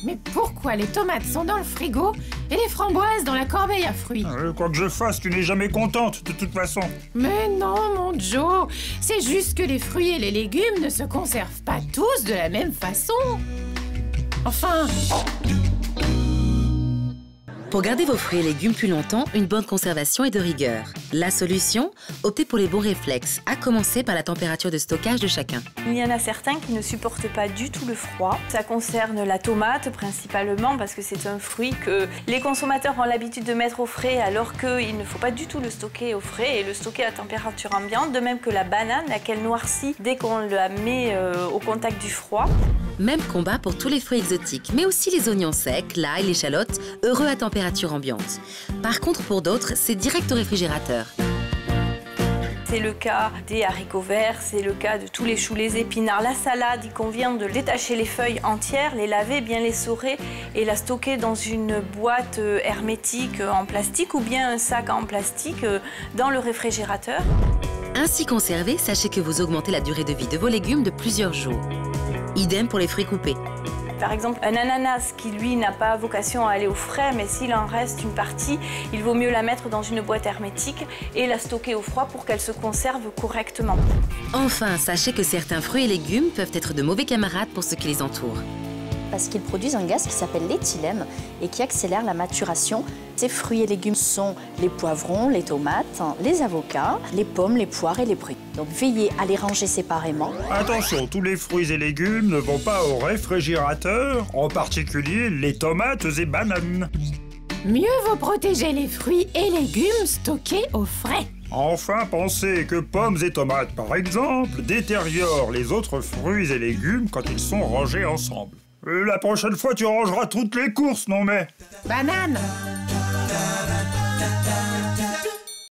Mais pourquoi les tomates sont dans le frigo et les framboises dans la corbeille à fruits? Quoi que je fasse, tu n'es jamais contente, de toute façon. Mais non, mon Joe, c'est juste que les fruits et les légumes ne se conservent pas tous de la même façon. Enfin... Pour garder vos fruits et légumes plus longtemps, une bonne conservation est de rigueur. La solution? Optez pour les bons réflexes, à commencer par la température de stockage de chacun. Il y en a certains qui ne supportent pas du tout le froid. Ça concerne la tomate principalement parce que c'est un fruit que les consommateurs ont l'habitude de mettre au frais alors qu'il ne faut pas du tout le stocker au frais et le stocker à température ambiante. De même que la banane, laquelle noircit dès qu'on la met au contact du froid. Même combat pour tous les fruits exotiques, mais aussi les oignons secs, l'ail, l'échalote, heureux à température ambiante. Par contre, pour d'autres, c'est direct au réfrigérateur. C'est le cas des haricots verts, c'est le cas de tous les choux, les épinards. La salade, il convient de détacher les feuilles entières, les laver, bien les essorer et la stocker dans une boîte hermétique en plastique ou bien un sac en plastique dans le réfrigérateur. Ainsi conservé, sachez que vous augmentez la durée de vie de vos légumes de plusieurs jours. Idem pour les fruits coupés. Par exemple, un ananas qui, lui, n'a pas vocation à aller au frais, mais s'il en reste une partie, il vaut mieux la mettre dans une boîte hermétique et la stocker au froid pour qu'elle se conserve correctement. Enfin, sachez que certains fruits et légumes peuvent être de mauvais camarades pour ceux qui les entourent. Parce qu'ils produisent un gaz qui s'appelle l'éthylène et qui accélère la maturation. Ces fruits et légumes sont les poivrons, les tomates, les avocats, les pommes, les poires et les pruniers. Donc veillez à les ranger séparément. Attention, tous les fruits et légumes ne vont pas au réfrigérateur, en particulier les tomates et bananes. Mieux vaut protéger les fruits et légumes stockés au frais. Enfin, pensez que pommes et tomates, par exemple, détériorent les autres fruits et légumes quand ils sont rangés ensemble. La prochaine fois, tu rangeras toutes les courses, non mais... Banane,